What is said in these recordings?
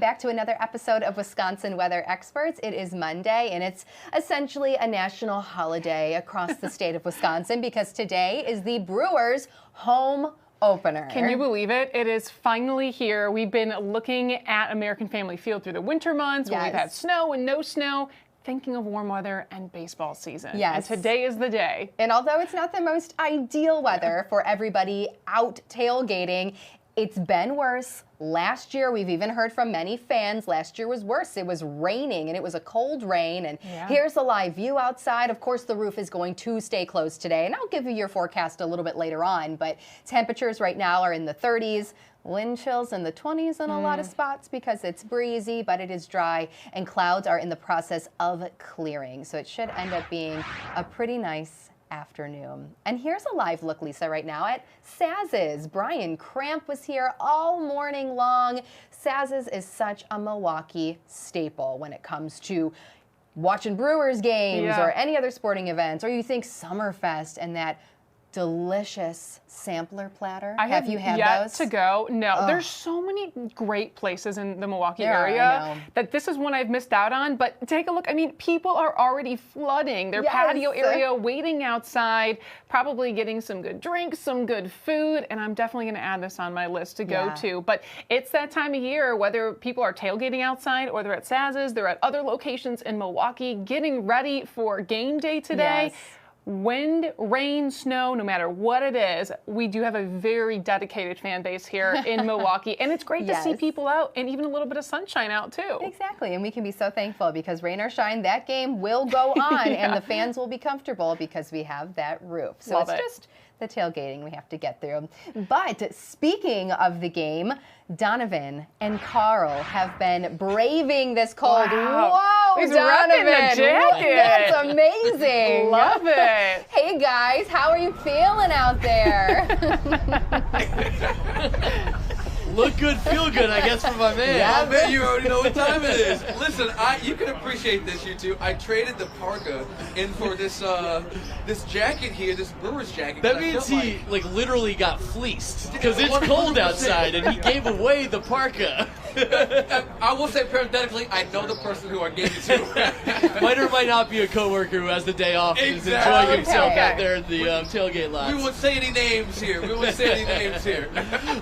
back to another episode of Wisconsin Weather Experts. It is Monday, and it's essentially a national holiday across the state of Wisconsin because today is the Brewers' home opener. Can you believe it? It is finally here. We've been looking at American Family Field through the winter months when we've had snow and no snow, thinking of warm weather and baseball season. Yes. And today is the day. And although it's not the most ideal weather for everybody out tailgating, it's been worse. Last year, we've even heard from many fans, last year was worse. It was raining, and it was a cold rain. And here's a live view outside. Of course, the roof is going to stay closed today. And I'll give you your forecast a little bit later on. But temperatures right now are in the 30s. Wind chills in the 20s in a lot of spots because it's breezy, but it is dry. And clouds are in the process of clearing. So it should end up being a pretty nice afternoon. And here's a live look, Lisa, right now at Saz's. Brian Cramp was here all morning long. Saz's is such a Milwaukee staple when it comes to watching Brewers games or any other sporting events, or you think Summerfest and that delicious sampler platter. Have you had those? To go. No, there's so many great places in the Milwaukee area that this is one I've missed out on. But take a look. I mean, people are already flooding their patio area, waiting outside, probably getting some good drinks, some good food, and I'm definitely going to add this on my list to go to. But it's that time of year, whether people are tailgating outside or they're at Saz's, they're at other locations in Milwaukee, getting ready for game day today. Wind, rain, snow, no matter what it is, we do have a very dedicated fan base here in Milwaukee. And it's great to see people out and even a little bit of sunshine out, too. Exactly. And we can be so thankful because rain or shine, that game will go on and the fans will be comfortable because we have that roof. So it's just the tailgating we have to get through. But speaking of the game, Donovan and Carl have been braving this cold. Whoa, he's Donovan! Repping the jacket. That's amazing. Love it. Hey guys, how are you feeling out there? Look good, feel good, I guess, for my man. Yeah, man, you already know what time it is. Listen, you can appreciate this, you two. I traded the parka in for this this jacket here, this Brewers jacket. That means he literally got fleeced because it's cold outside, and he gave away the parka. I will say parenthetically, I know the person who I gave it to. Might or might not be a coworker who has the day off and is enjoying himself out there in the tailgate lot. We won't say any names here. We won't say any names here.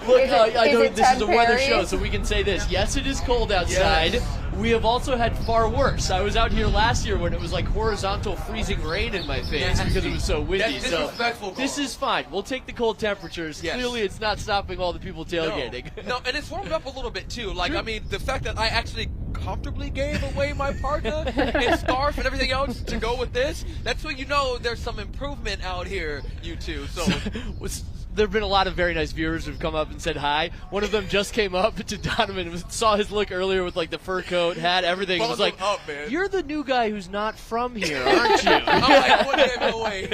Look, I know this is a weather show, so we can say this. Yes, it is cold outside. Yes. We have also had far worse. I was out here last year when it was like horizontal freezing rain in my face because it was so windy. That's disrespectful. This is fine. We'll take the cold temperatures. Clearly, it's not stopping all the people tailgating. No, and it's warmed up a little bit too. Like, I mean, the fact that I actually comfortably gave away my parka and scarf and everything else to go with this, that's when you know there's some improvement out here, you two. So there have been a lot of very nice viewers who've come up and said hi. One of them just came up to Donovan and saw his look earlier with like the fur coat, hat, everything. It was like, "You're the new guy who's not from here, aren't you?" I'm like, "What gave it away?"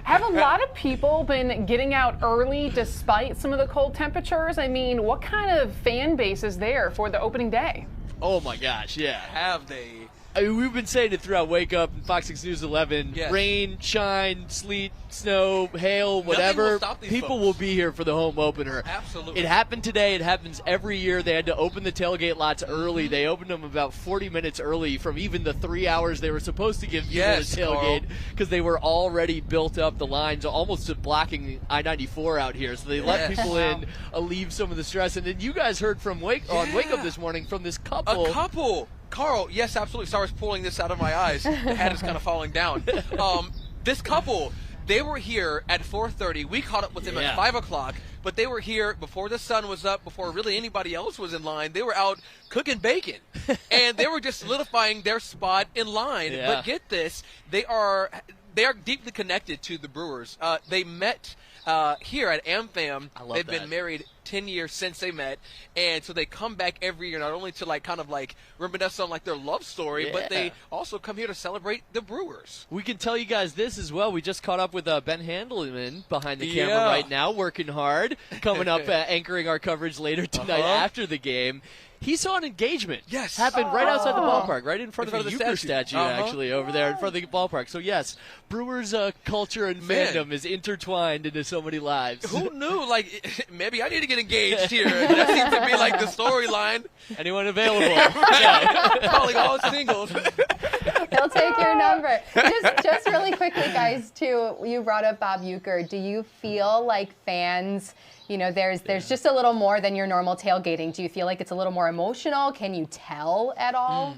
Have a lot of people been getting out early despite some of the cold temperatures? I mean, what kind of fan base is there for the opening day? Oh my gosh, yeah. Have they? I mean, we've been saying it throughout Wake Up and FOX6 News 11. Rain, shine, sleet, snow, hail, whatever. People will be here for the home opener. Absolutely. It happened today. It happens every year. They had to open the tailgate lots early. They opened them about 40 minutes early from even the 3 hours they were supposed to give people a tailgate because they were already built up the lines almost to blocking I-94 out here. So they let people in, alleviate some of the stress. And then you guys heard from Wake Up this morning from this couple. A couple. Carl, yes, absolutely. Sorry, I was pulling this out of my eyes. The hat is kind of falling down. This couple, they were here at 4:30. We caught up with them at 5 o'clock, but they were here before the sun was up, before really anybody else was in line. They were out cooking bacon, and they were just solidifying their spot in line. But get this, they are deeply connected to the Brewers. They met here at AmFam. They've been married 10 years since they met, and so they come back every year not only to kind of reminisce on their love story, but they also come here to celebrate the Brewers. We can tell you guys this as well. We just caught up with Ben Handelman behind the camera right now, working hard, coming up anchoring our coverage later tonight after the game. He saw an engagement. Yes. Happened right outside the ballpark, right in front of the Euchre statue, actually, over there in front of the ballpark. So, yes, Brewers culture and fandom is intertwined into so many lives. Who knew? Like, maybe I need to get engaged here. That seems to be like the storyline. Anyone available? Calling all singles. He'll take your number. Just really quickly, guys, too, you brought up Bob Uecker. Do you feel like fans, there's just a little more than your normal tailgating? Do you feel like it's a little more emotional? Can you tell at all?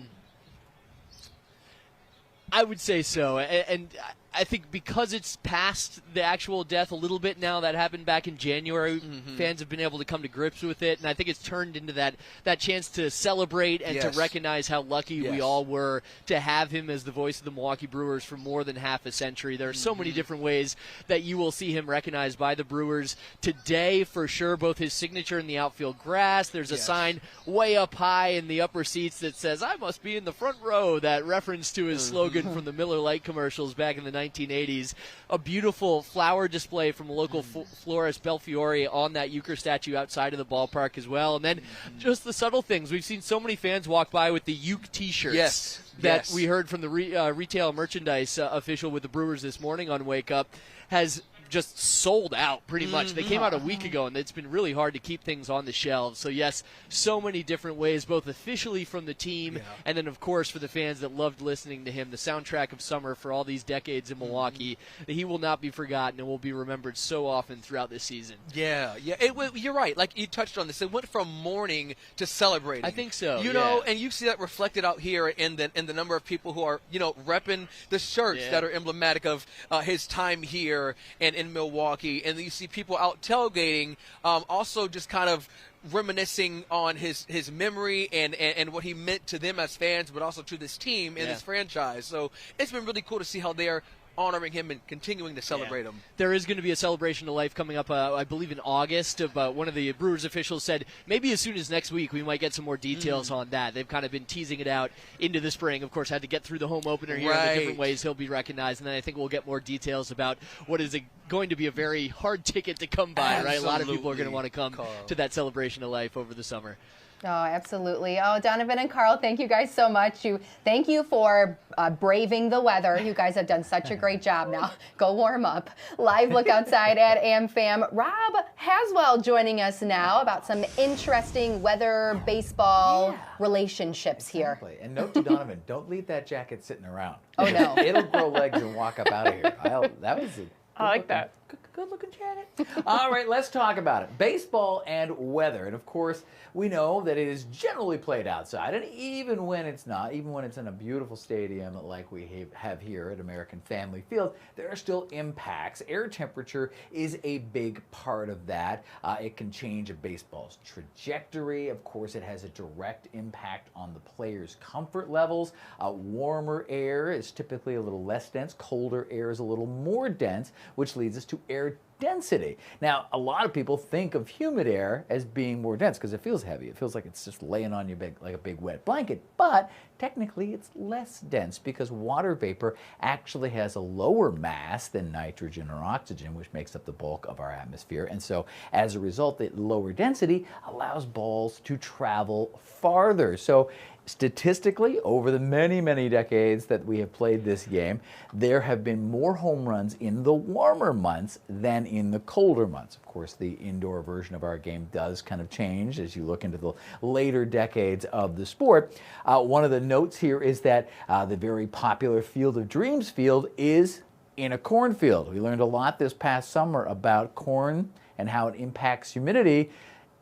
I would say so. And I think because it's past the actual death a little bit now, that happened back in January, fans have been able to come to grips with it, and I think it's turned into that chance to celebrate and to recognize how lucky we all were to have him as the voice of the Milwaukee Brewers for more than half a century. There are so many different ways that you will see him recognized by the Brewers today, for sure, both his signature in the outfield grass. There's a sign way up high in the upper seats that says, "I must be in the front row," that reference to his slogan from the Miller Lite commercials back in the 1980s. A beautiful flower display from a local florist, Belfiore, on that Euchre statue outside of the ballpark as well. And then just the subtle things. We've seen so many fans walk by with the Uke T-shirts that we heard from the retail merchandise official with the Brewers this morning on Wake Up has just sold out pretty much. They came out a week ago, and it's been really hard to keep things on the shelves. So, yes, so many different ways, both officially from the team and then, of course, for the fans that loved listening to him, the soundtrack of summer for all these decades in Milwaukee. He will not be forgotten and will be remembered so often throughout this season. Yeah. You're right. Like, you touched on this. It went from mourning to celebrating. I think so. You know, and you see that reflected out here in the number of people who are, repping the shirts that are emblematic of his time here and in Milwaukee, and you see people out tailgating, also just kind of reminiscing on his memory and what he meant to them as fans, but also to this team and this franchise. So it's been really cool to see how they are honoring him and continuing to celebrate him. There is going to be a celebration of life coming up, I believe, in August. One of the Brewers officials said maybe as soon as next week we might get some more details on that. They've kind of been teasing it out into the spring. Of course, had to get through the home opener here in the different ways he'll be recognized, and then I think we'll get more details about what is going to be a very hard ticket to come by. Absolutely. Right? A lot of people are going to want to come to that celebration of life over the summer. Oh, absolutely. Oh, Donovan and Carl, thank you guys so much. Thank you for braving the weather. You guys have done such a great job now. Go warm up. Live look outside at AmFam. Rob Haswell joining us now about some interesting weather baseball relationships here. Exactly. And note to Donovan, don't leave that jacket sitting around. Oh, no. It'll grow legs and walk up out of here. That was I like that. Good-looking jacket. All right, let's talk about it. Baseball and weather. And, of course, we know that it is generally played outside. And even when it's not, even when it's in a beautiful stadium like we have here at American Family Field, there are still impacts. Air temperature is a big part of that. It can change a baseball's trajectory. Of course, it has a direct impact on the player's comfort levels. Warmer air is typically a little less dense. Colder air is a little more dense, which leads us to air density. Now, a lot of people think of humid air as being more dense because it feels heavy. It feels like it's just laying on you like a big wet blanket, but technically it's less dense because water vapor actually has a lower mass than nitrogen or oxygen, which makes up the bulk of our atmosphere. And so as a result, the lower density allows balls to travel farther. So statistically, over the many, many decades that we have played this game, there have been more home runs in the warmer months than in the colder months. Of course, the indoor version of our game does kind of change as you look into the later decades of the sport. One of the notes here is that the very popular Field of Dreams field is in a cornfield. We learned a lot this past summer about corn and how it impacts humidity.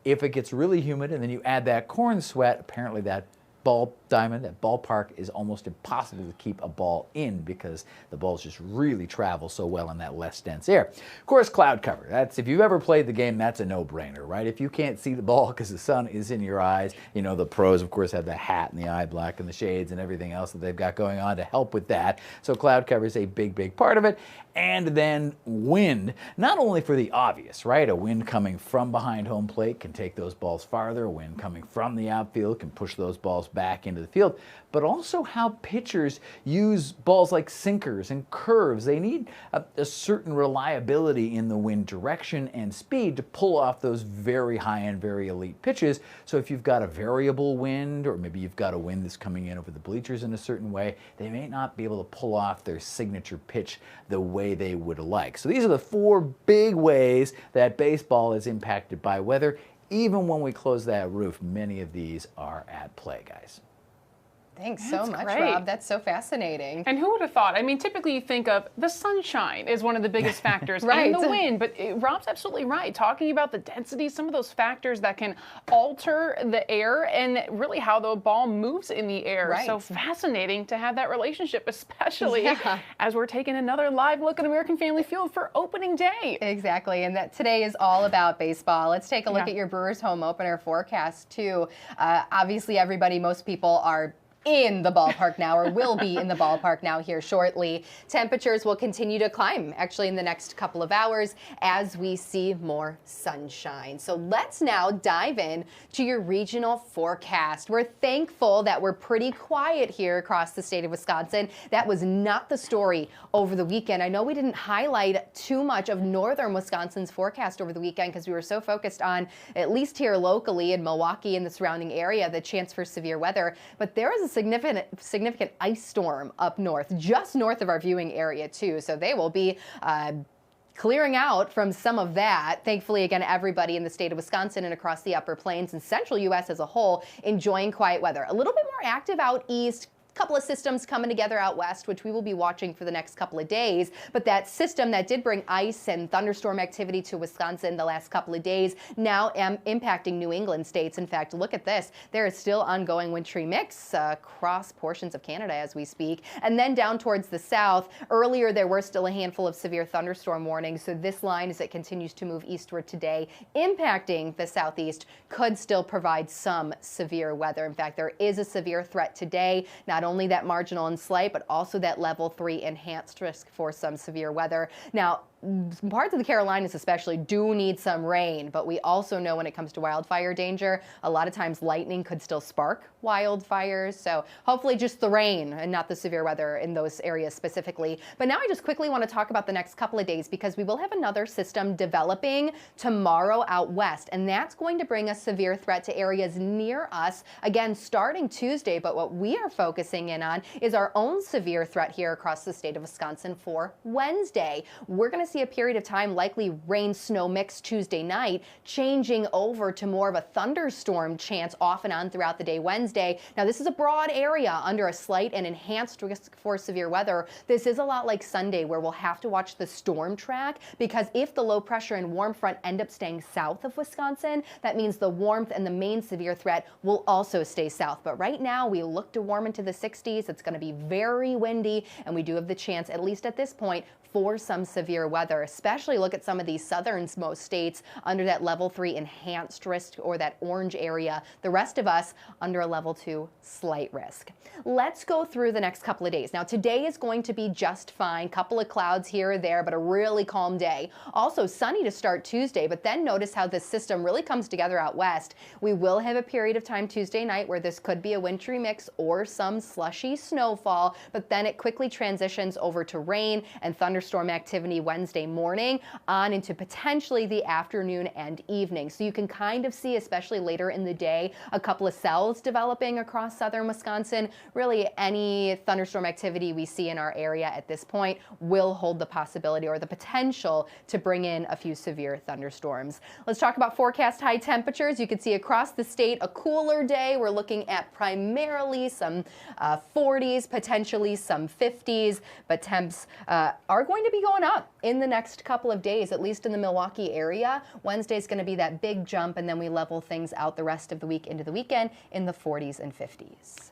If it gets really humid and then you add that corn sweat, apparently that ballpark is almost impossible to keep a ball in because the balls just really travel so well in that less dense air. Of course, cloud cover. That's, if you've ever played the game, that's a no-brainer, right? If you can't see the ball because the sun is in your eyes, the pros, of course, have the hat and the eye black and the shades and everything else that they've got going on to help with that. So cloud cover is a big, big part of it. And then wind, not only for the obvious, right? A wind coming from behind home plate can take those balls farther. A wind coming from the outfield can push those balls back into onto the field, but also how pitchers use balls like sinkers and curves. They need a certain reliability in the wind direction and speed to pull off those very high-end, very elite pitches. So if you've got a variable wind, or maybe you've got a wind that's coming in over the bleachers in a certain way, they may not be able to pull off their signature pitch the way they would like. So these are the 4 big ways that baseball is impacted by weather. Even when we close that roof, many of these are at play, guys. Thanks so much, great. Rob. That's so fascinating. And who would have thought? I mean, typically you think of the sunshine is one of the biggest factors, right. and the wind. But Rob's absolutely right. Talking about the density, some of those factors that can alter the air and really how the ball moves in the air. Right. So fascinating to have that relationship, especially as we're taking another live look at American Family Field for opening day. Exactly, and that today is all about baseball. Let's take a look at your Brewers home opener forecast, too. Obviously, most people are in the ballpark now, or will be in the ballpark now here shortly. Temperatures will continue to climb actually in the next couple of hours as we see more sunshine. So let's now dive in to your regional forecast. We're thankful that we're pretty quiet here across the state of Wisconsin. That was not the story over the weekend. I know we didn't highlight too much of northern Wisconsin's forecast over the weekend because we were so focused on, at least here locally in Milwaukee and the surrounding area, the chance for severe weather. But there is a significant ice storm up north, just north of our viewing area too. So they will be clearing out from some of that. Thankfully, again, everybody in the state of Wisconsin and across the upper plains and central U.S. as a whole enjoying quiet weather. A little bit more active out east. Couple of systems coming together out west, which we will be watching for the next couple of days. But that system that did bring ice and thunderstorm activity to Wisconsin the last couple of days now impacting New England states. In fact, look at this. There is still ongoing wintry mix across portions of Canada as we speak. And then down towards the south, earlier there were still a handful of severe thunderstorm warnings. So this line, as it continues to move eastward today, impacting the southeast, could still provide some severe weather. In fact, there is a severe threat today. Not only that marginal and slight, but also that level 3 enhanced risk for some severe weather. Now, parts of the Carolinas especially do need some rain, but we also know when it comes to wildfire danger, a lot of times lightning could still spark wildfires. So hopefully just the rain and not the severe weather in those areas specifically. But now I just quickly want to talk about the next couple of days because we will have another system developing tomorrow out west, and that's going to bring a severe threat to areas near us, again, starting Tuesday. But what we are focusing in on is our own severe threat here across the state of Wisconsin for Wednesday. We're going to see a period of time, likely rain snow mix Tuesday night, changing over to more of a thunderstorm chance off and on throughout the day Wednesday. Now, this is a broad area under a slight and enhanced risk for severe weather. This is a lot like Sunday, where we'll have to watch the storm track, because if the low pressure and warm front end up staying south of Wisconsin, that means the warmth and the main severe threat will also stay south. But right now, we look to warm into the 60s. It's going to be very windy, and we do have the chance, at least at this point, for some severe weather. Especially look at some of these southernmost states under that level 3 enhanced risk, or that orange area. The rest of us under a level 2 slight risk. Let's go through the next couple of days. Now, today is going to be just fine. Couple of clouds here or there, but a really calm day. Also sunny to start Tuesday, but then notice how this system really comes together out west. We will have a period of time Tuesday night where this could be a wintry mix or some slushy snowfall, but then it quickly transitions over to rain and thunderstorm activity Wednesday morning on into potentially the afternoon and evening. So you can kind of see, especially later in the day, a couple of cells developing across southern Wisconsin. Really, any thunderstorm activity we see in our area at this point will hold the possibility or the potential to bring in a few severe thunderstorms. Let's talk about forecast high temperatures. You can see across the state a cooler day. We're looking at primarily some 40s, potentially some 50s, but temps are going to be going up in the next couple of days, at least in the Milwaukee area. Wednesday is going to be that big jump, and then we level things out the rest of the week into the weekend in the 40s and 50s.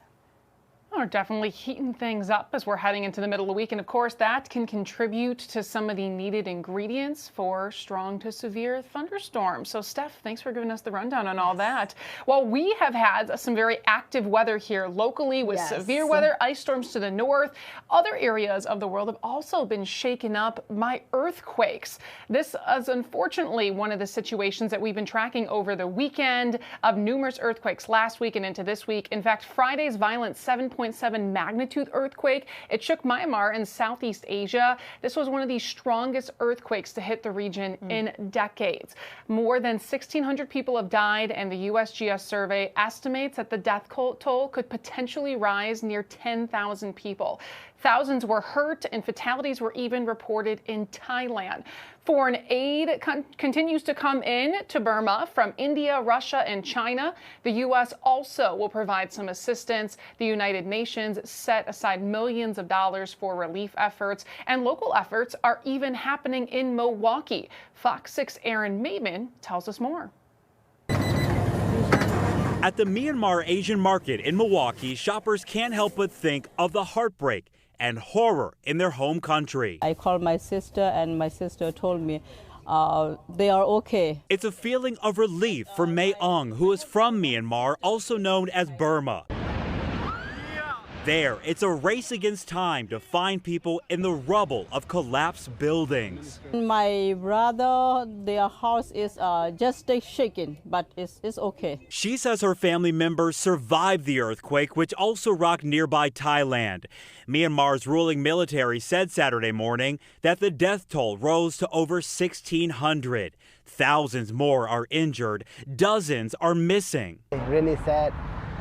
Are definitely heating things up as we're heading into the middle of the week. And of course, that can contribute to some of the needed ingredients for strong to severe thunderstorms. So Steph, thanks for giving us the rundown on all that. Well, we have had some very active weather here locally with severe weather, ice storms to the north. Other areas of the world have also been shaken up by earthquakes. This is unfortunately one of the situations that we've been tracking over the weekend of numerous earthquakes last week and into this week. In fact, Friday's violent 7.7 magnitude earthquake, it shook Myanmar in Southeast Asia. This was one of the strongest earthquakes to hit the region in decades. More than 1,600 people have died, and the USGS survey estimates that the death toll could potentially rise near 10,000 people. Thousands were hurt, and fatalities were even reported in Thailand. Foreign aid continues to come in to Burma from India, Russia, and China. The U.S. also will provide some assistance. The United Nations set aside millions of dollars for relief efforts, and local efforts are even happening in Milwaukee. Fox 6 Aaron Maben tells us more. At the Myanmar Asian market in Milwaukee, shoppers can't help but think of the heartbreak and horror in their home country. I called my sister, and my sister told me they are okay. It's a feeling of relief for May Ong, who is from Myanmar, also known as Burma. There, it's a race against time to find people in the rubble of collapsed buildings. My brother, their house is just shaking, but it's okay. She says her family members survived the earthquake, which also rocked nearby Thailand. Myanmar's ruling military said Saturday morning that the death toll rose to over 1,600. Thousands more are injured. Dozens are missing. Really sad.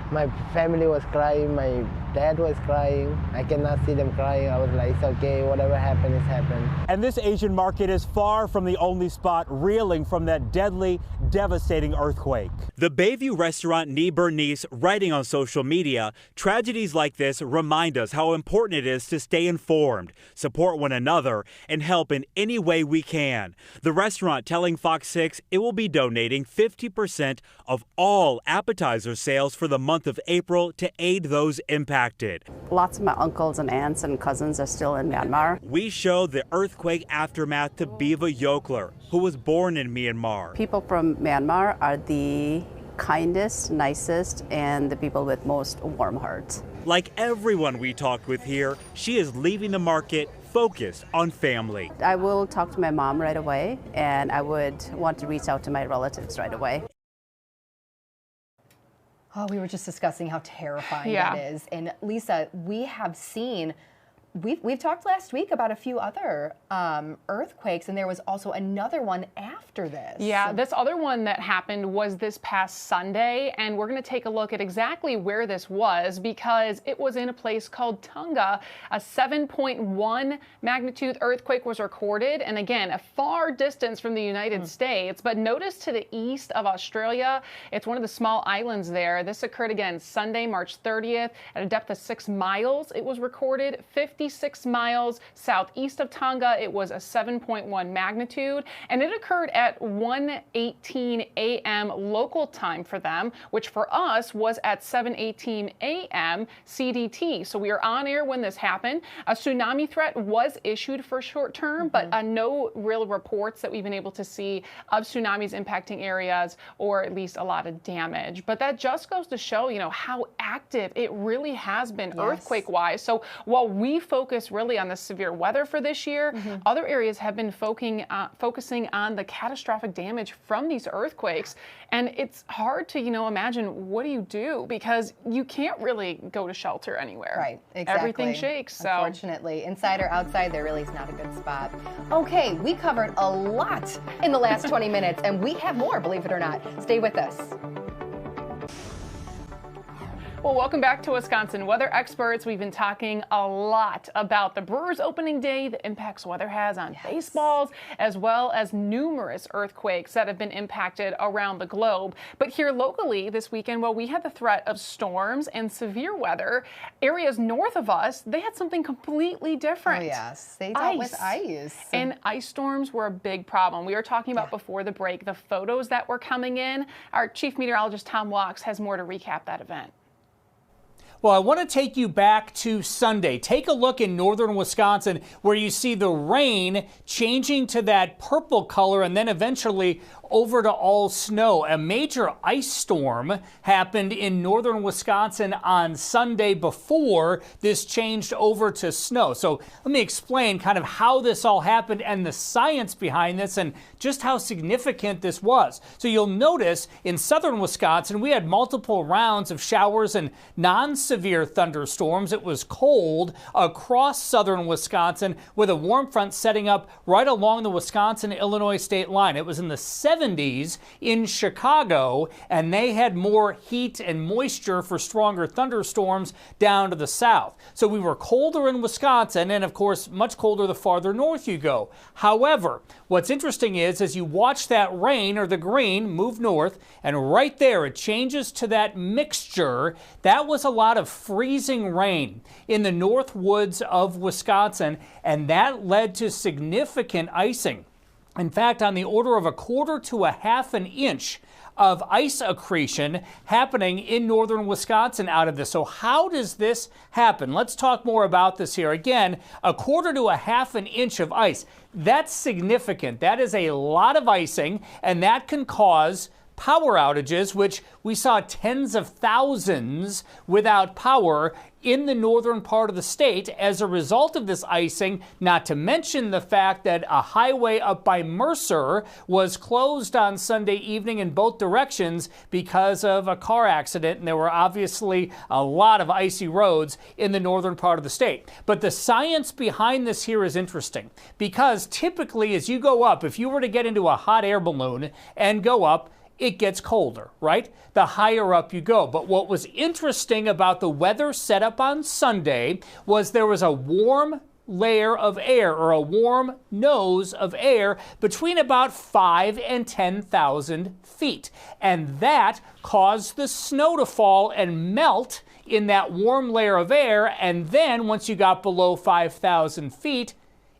My family was crying, my dad was crying. I cannot see them crying. I was like, it's okay, whatever happened has happened. And this Asian market is far from the only spot reeling from that deadly, devastating earthquake. The Bayview restaurant Nee Bernice writing on social media, tragedies like this remind us how important it is to stay informed, support one another, and help in any way we can. The restaurant telling Fox 6 it will be donating 50% of all appetizer sales for the month of April to aid those impacted. Lots of my uncles and aunts and cousins are still in Myanmar. We showed the earthquake aftermath to Biva Yokler, who was born in Myanmar. People from Myanmar are the kindest, nicest, and the people with most warm hearts. Like everyone we talked with here, she is leaving the market focused on family. I will talk to my mom right away, and I would want to reach out to my relatives right away. Oh, we were just discussing how terrifying that is. And Lisa, we have seen, we've talked last week about a few other earthquakes, and there was also another one after this. Yeah, this other one that happened was this past Sunday, and we're going to take a look at exactly where this was because it was in a place called Tonga. A 7.1 magnitude earthquake was recorded, and again, a far distance from the United States, but notice to the east of Australia, it's one of the small islands there. This occurred again Sunday, March 30th, at a depth of 6 miles. It was recorded 56 miles southeast of Tonga. It was a 7.1 magnitude, and it occurred at 1:18 a.m. local time for them, which for us was at 7:18 a.m. CDT. So we are on air when this happened. A tsunami threat was issued for short term, but no real reports that we've been able to see of tsunamis impacting areas or at least a lot of damage. But that just goes to show, you know, how active it really has been earthquake-wise. So while we focus really on the severe weather for this year, other areas have been focusing on the catastrophic damage from these earthquakes. And it's hard to, imagine what do you do because you can't really go to shelter anywhere. Right, exactly. Everything shakes. So. Unfortunately, inside or outside, there really is not a good spot. Okay, we covered a lot in the last 20 minutes, and we have more, believe it or not. Stay with us. Well, welcome back to Wisconsin Weather Experts. We've been talking a lot about the Brewers opening day, the impacts weather has on baseballs, as well as numerous earthquakes that have been impacted around the globe. But here locally this weekend, well, we had the threat of storms and severe weather. Areas north of us, they had something completely different. Oh, yes. They dealt with ice. And ice storms were a big problem. We were talking about before the break the photos that were coming in. Our chief meteorologist, Tom Walks, has more to recap that event. Well, I want to take you back to Sunday. Take a look in northern Wisconsin where you see the rain changing to that purple color and then eventually over to all snow. A major ice storm happened in northern Wisconsin on Sunday before this changed over to snow. So let me explain kind of how this all happened and the science behind this and just how significant this was. So you'll notice in southern Wisconsin, we had multiple rounds of showers and non-severe thunderstorms. It was cold across southern Wisconsin with a warm front setting up right along the Wisconsin-Illinois state line. It was in the 70s in Chicago, and they had more heat and moisture for stronger thunderstorms down to the south. So we were colder in Wisconsin, and of course, much colder the farther north you go. However, what's interesting is as you watch that rain or the green move north, and right there it changes to that mixture, that was a lot of freezing rain in the north woods of Wisconsin, and that led to significant icing. In fact, on the order of 1/4 to 1/2 inch of ice accretion happening in northern Wisconsin out of this. So how does this happen? Let's talk more about this here. Again, 1/4 to 1/2 inch of ice. That's significant. That is a lot of icing, and that can cause power outages, which we saw tens of thousands without power in the northern part of the state as a result of this icing, not to mention the fact that a highway up by Mercer was closed on Sunday evening in both directions because of a car accident, and there were obviously a lot of icy roads in the northern part of the state. But the science behind this here is interesting because typically as you go up, if you were to get into a hot air balloon and go up, it gets colder, right? The higher up you go. But what was interesting about the weather setup on Sunday was there was a warm layer of air or a warm nose of air between about 5,000 and 10,000 feet. And that caused the snow to fall and melt in that warm layer of air. And then once you got below 5,000 feet,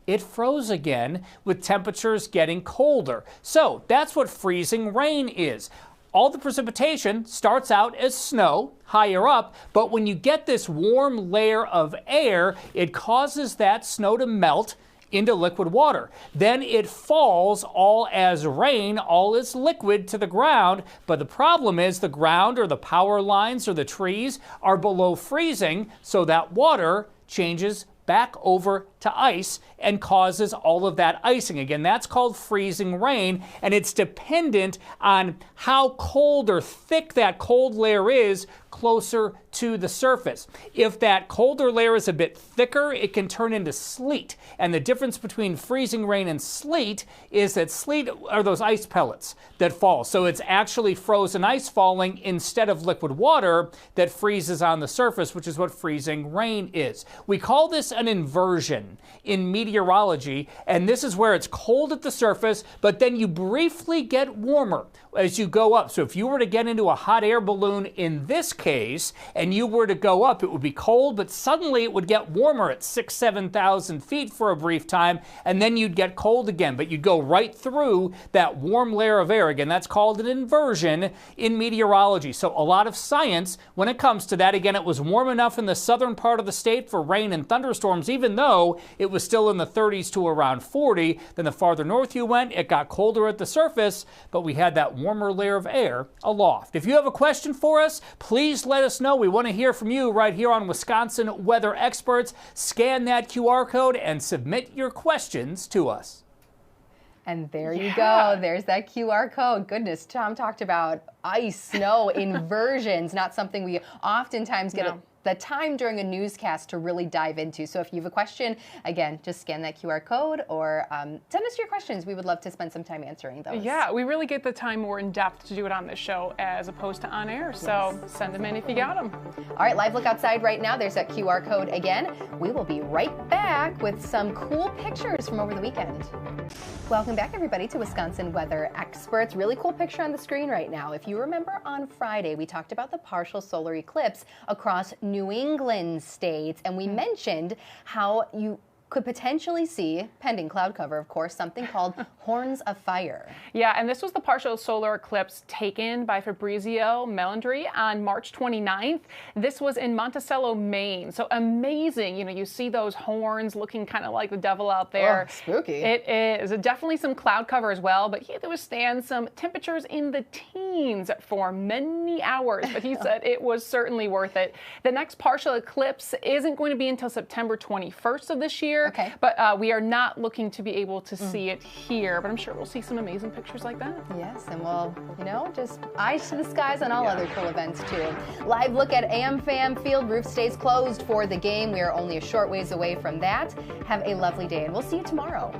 it froze again with temperatures getting colder. So that's what freezing rain is. All the precipitation starts out as snow higher up, but when you get this warm layer of air, it causes that snow to melt into liquid water. Then it falls all as rain, all as liquid to the ground. But the problem is the ground or the power lines or the trees are below freezing, so that water changes back over to ice and causes all of that icing. Again, that's called freezing rain, and it's dependent on how cold or thick that cold layer is closer to the surface. If that colder layer is a bit thicker, it can turn into sleet. And the difference between freezing rain and sleet is that sleet are those ice pellets that fall. So it's actually frozen ice falling instead of liquid water that freezes on the surface, which is what freezing rain is. We call this an inversion in meteorology, and this is where it's cold at the surface, but then you briefly get warmer as you go up. So if you were to get into a hot air balloon in this case, and you were to go up, it would be cold, but suddenly it would get warmer at 6,000, 7,000 feet for a brief time, and then you'd get cold again, but you'd go right through that warm layer of air again. That's called an inversion in meteorology. So a lot of science when it comes to that. Again, it was warm enough in the southern part of the state for rain and thunderstorms, even though it was still in the 30s to around 40. Then the farther north you went, it got colder at the surface, but we had that warmer layer of air aloft. If you have a question for us, please let us know. We want to hear from you right here on Wisconsin Weather Experts. Scan that QR code and submit your questions to us. And there you go. There's that QR code. Goodness, Tom talked about ice, snow, inversions, not something we oftentimes get the time during a newscast to really dive into. So if you have a question, again, just scan that QR code or send us your questions. We would love to spend some time answering those. Yeah, we really get the time more in depth to do it on this show as opposed to on air. So send them in if you got them. All right, live look outside right now. There's that QR code again. We will be right back with some cool pictures from over the weekend. Welcome back, everybody, to Wisconsin Weather Experts. Really cool picture on the screen right now. If you remember on Friday, we talked about the partial solar eclipse across New England states, and we mentioned how could potentially see, pending cloud cover, of course, something called horns of fire. Yeah, and this was the partial solar eclipse taken by Fabrizio Melandri on March 29th. This was in Monticello, Maine. So amazing. You know, you see those horns looking kind of like the devil out there. Oh, spooky. It is. Definitely some cloud cover as well, but he had to withstand some temperatures in the teens for many hours. But he said it was certainly worth it. The next partial eclipse isn't going to be until September 21st of this year. Okay. But we are not looking to be able to see it here, but I'm sure we'll see some amazing pictures like that. Yes, and we'll, you know, just eyes to the skies on all other cool events too. Live look at AmFam Field. Roof stays closed for the game. We are only a short ways away from that. Have a lovely day, and we'll see you tomorrow.